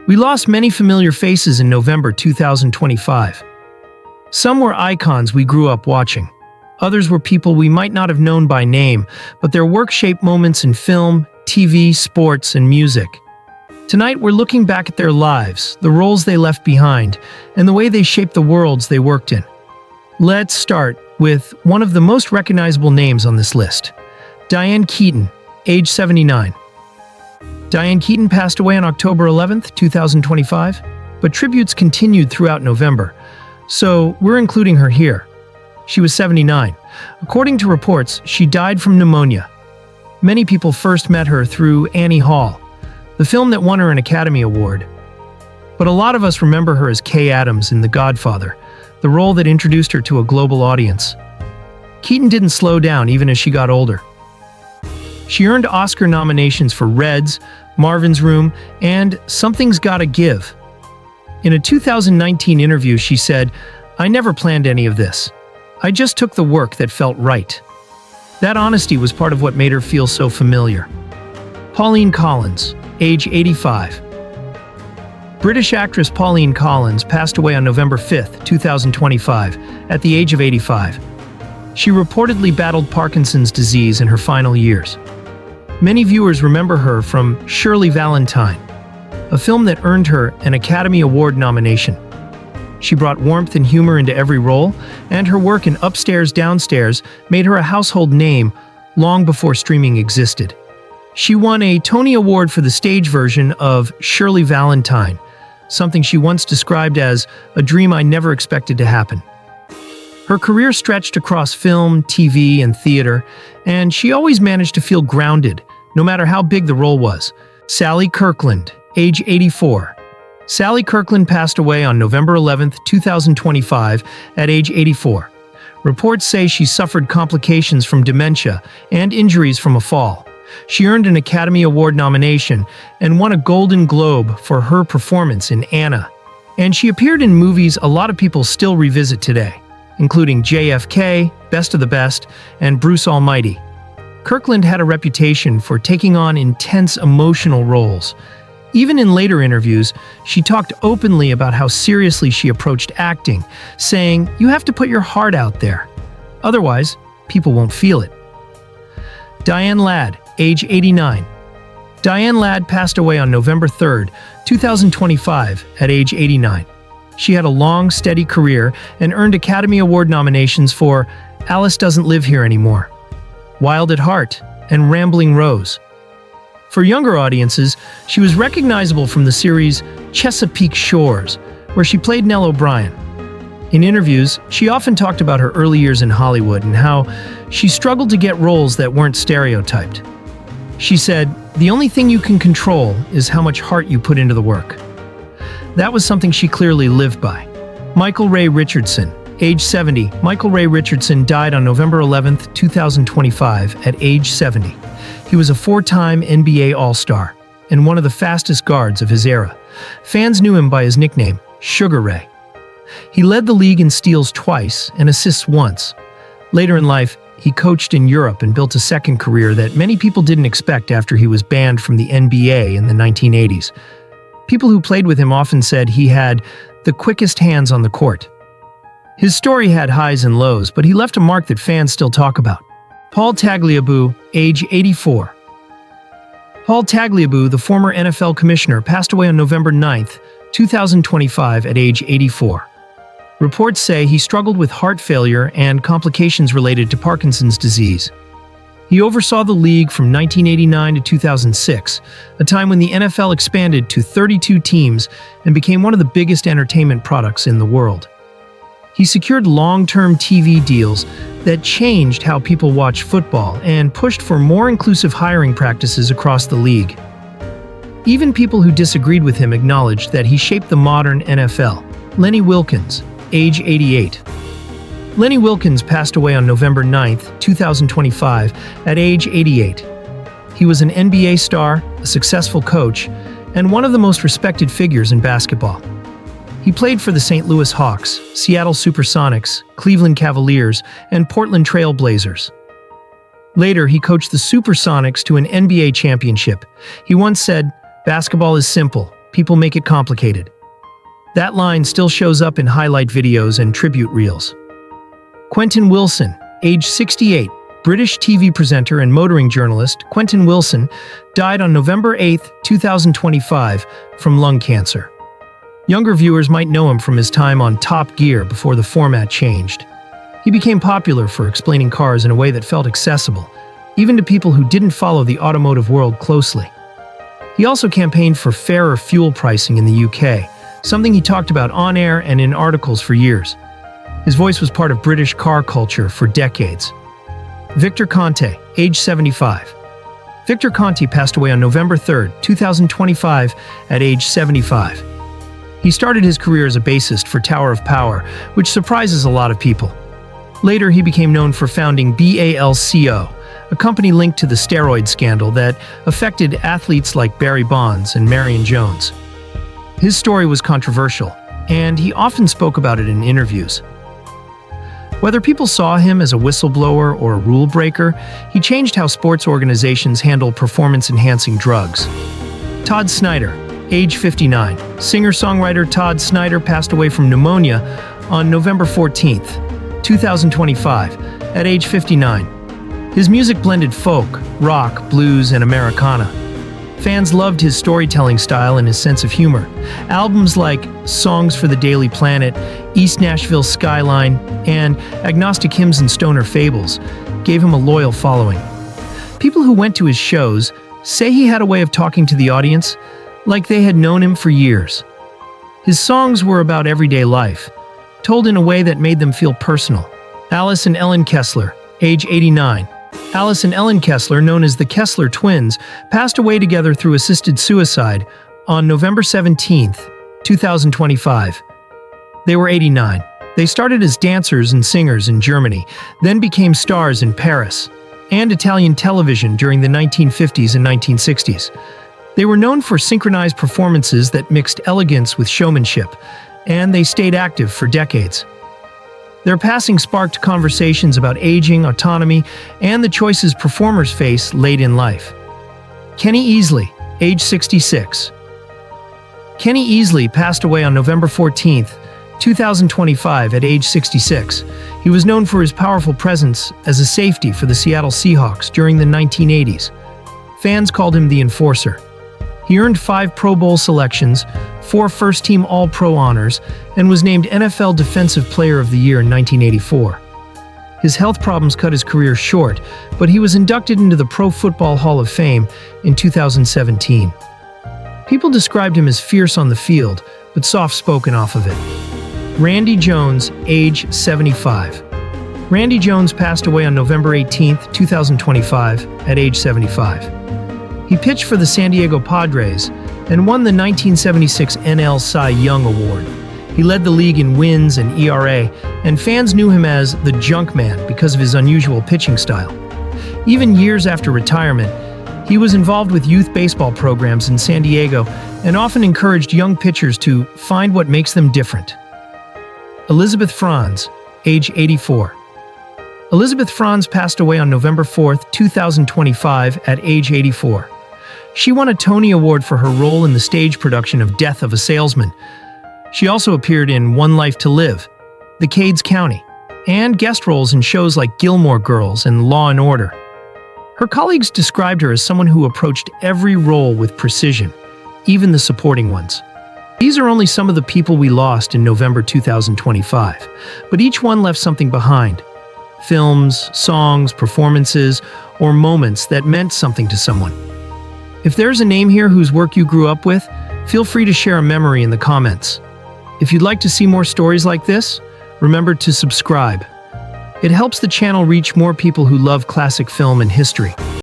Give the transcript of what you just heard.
We lost many familiar faces in November 2025. Some were icons we grew up watching. Others were people we might not have known by name, but their work shaped moments in film, TV, sports, and music. Tonight, we're looking back at their lives, the roles they left behind, and the way they shaped the worlds they worked in. Let's start with one of the most recognizable names on this list, Diane Keaton, age 79. Diane Keaton passed away on October 11, 2025, but tributes continued throughout November, so we're including her here. She was 79. According to reports, she died from pneumonia. Many people first met her through Annie Hall, the film that won her an Academy Award. But a lot of us remember her as Kay Adams in The Godfather, the role that introduced her to a global audience. Keaton didn't slow down even as she got older. She earned Oscar nominations for Reds, Marvin's Room, and Something's Gotta Give. In a 2019 interview, she said, "I never planned any of this. I just took the work that felt right." That honesty was part of what made her feel so familiar. Pauline Collins, age 85. British actress Pauline Collins passed away on November 5, 2025, at the age of 85. She reportedly battled Parkinson's disease in her final years. Many viewers remember her from Shirley Valentine, a film that earned her an Academy Award nomination. She brought warmth and humor into every role, and her work in Upstairs, Downstairs made her a household name long before streaming existed. She won a Tony Award for the stage version of Shirley Valentine, something she once described as a dream I never expected to happen. Her career stretched across film, TV, and theater, and she always managed to feel grounded, no matter how big the role was. Sally Kirkland, age 84. Sally Kirkland passed away on November 11, 2025, at age 84. Reports say she suffered complications from dementia and injuries from a fall. She earned an Academy Award nomination and won a Golden Globe for her performance in Anna. And she appeared in movies a lot of people still revisit today, including JFK, Best of the Best, and Bruce Almighty. Kirkland had a reputation for taking on intense emotional roles. Even in later interviews, she talked openly about how seriously she approached acting, saying, "You have to put your heart out there. Otherwise, people won't feel it." Diane Ladd, age 89. Diane Ladd passed away on November 3, 2025, at age 89. She had a long, steady career and earned Academy Award nominations for Alice Doesn't Live Here Anymore, Wild at Heart, and Rambling Rose. For younger audiences, she was recognizable from the series Chesapeake Shores, where she played Nell O'Brien. In interviews, she often talked about her early years in Hollywood and how she struggled to get roles that weren't stereotyped. She said, "The only thing you can control is how much heart you put into the work." That was something she clearly lived by. Michael Ray Richardson, age 70. Michael Ray Richardson died on November 11, 2025, at age 70. He was a four-time NBA All-Star and one of the fastest guards of his era. Fans knew him by his nickname, Sugar Ray. He led the league in steals twice and assists once. Later in life, he coached in Europe and built a second career that many people didn't expect after he was banned from the NBA in the 1980s. People who played with him often said he had the quickest hands on the court. His story had highs and lows, but he left a mark that fans still talk about. Paul Tagliabue, age 84. Paul Tagliabue, the former NFL commissioner, passed away on November 9, 2025, at age 84. Reports say he struggled with heart failure and complications related to Parkinson's disease. He oversaw the league from 1989 to 2006, a time when the NFL expanded to 32 teams and became one of the biggest entertainment products in the world. He secured long-term TV deals that changed how people watch football and pushed for more inclusive hiring practices across the league. Even people who disagreed with him acknowledged that he shaped the modern NFL. Lenny Wilkens, age 88. Lenny Wilkens passed away on November 9, 2025, at age 88. He was an NBA star, a successful coach, and one of the most respected figures in basketball. He played for the St. Louis Hawks, Seattle Supersonics, Cleveland Cavaliers, and Portland Trail Blazers. Later, he coached the Supersonics to an NBA championship. He once said, "Basketball is simple. people make it complicated." That line still shows up in highlight videos and tribute reels. Quentin Wilson, age 68, British TV presenter and motoring journalist Quentin Wilson died on November 8, 2025, from lung cancer. Younger viewers might know him from his time on Top Gear before the format changed. He became popular for explaining cars in a way that felt accessible, even to people who didn't follow the automotive world closely. He also campaigned for fairer fuel pricing in the UK, something he talked about on air and in articles for years. His voice was part of British car culture for decades. Victor Conte, age 75. Victor Conte passed away on November 3, 2025, at age 75. He started his career as a bassist for Tower of Power, which surprises a lot of people. Later, he became known for founding BALCO, a company linked to the steroid scandal that affected athletes like Barry Bonds and Marion Jones. His story was controversial, and he often spoke about it in interviews. Whether people saw him as a whistleblower or a rule breaker, he changed how sports organizations handle performance-enhancing drugs. Todd Snyder, age 59. Singer-songwriter Todd Snyder passed away from pneumonia on November 14, 2025, at age 59. His music blended folk, rock, blues, and Americana. Fans loved his storytelling style and his sense of humor. Albums like Songs for the Daily Planet, East Nashville Skyline, and Agnostic Hymns and Stoner Fables gave him a loyal following. People who went to his shows say he had a way of talking to the audience like they had known him for years. His songs were about everyday life, told in a way that made them feel personal. Alice and Ellen Kessler, age 89. Alice and Ellen Kessler, known as the Kessler Twins, passed away together through assisted suicide on November 17, 2025. They were 89. They started as dancers and singers in Germany, then became stars in Paris and Italian television during the 1950s and 1960s. They were known for synchronized performances that mixed elegance with showmanship, and they stayed active for decades. Their passing sparked conversations about aging, autonomy, and the choices performers face late in life. Kenny Easley, age 66. Kenny Easley passed away on November 14, 2025, at age 66. He was known for his powerful presence as a safety for the Seattle Seahawks during the 1980s. Fans called him the Enforcer. He earned 5 Pro Bowl selections, 4 first-team All-Pro honors, and was named NFL Defensive Player of the Year in 1984. His health problems cut his career short, but he was inducted into the Pro Football Hall of Fame in 2017. People described him as fierce on the field, but soft-spoken off of it. Randy Jones, age 75. Randy Jones passed away on November 18, 2025, at age 75. He pitched for the San Diego Padres and won the 1976 NL Cy Young Award. He led the league in wins and ERA, and fans knew him as the Junk Man because of his unusual pitching style. Even years after retirement, he was involved with youth baseball programs in San Diego and often encouraged young pitchers to find what makes them different. Elizabeth Franz, age 84. Elizabeth Franz passed away on November 4, 2025, at age 84. She won a Tony Award for her role in the stage production of Death of a Salesman. She also appeared in One Life to Live, The Cades County, and guest roles in shows like Gilmore Girls and Law & Order. Her colleagues described her as someone who approached every role with precision, even the supporting ones. These are only some of the people we lost in November 2025, but each one left something behind. Films, songs, performances, or moments that meant something to someone. If there's a name here whose work you grew up with, feel free to share a memory in the comments. If you'd like to see more stories like this, remember to subscribe. It helps the channel reach more people who love classic film and history.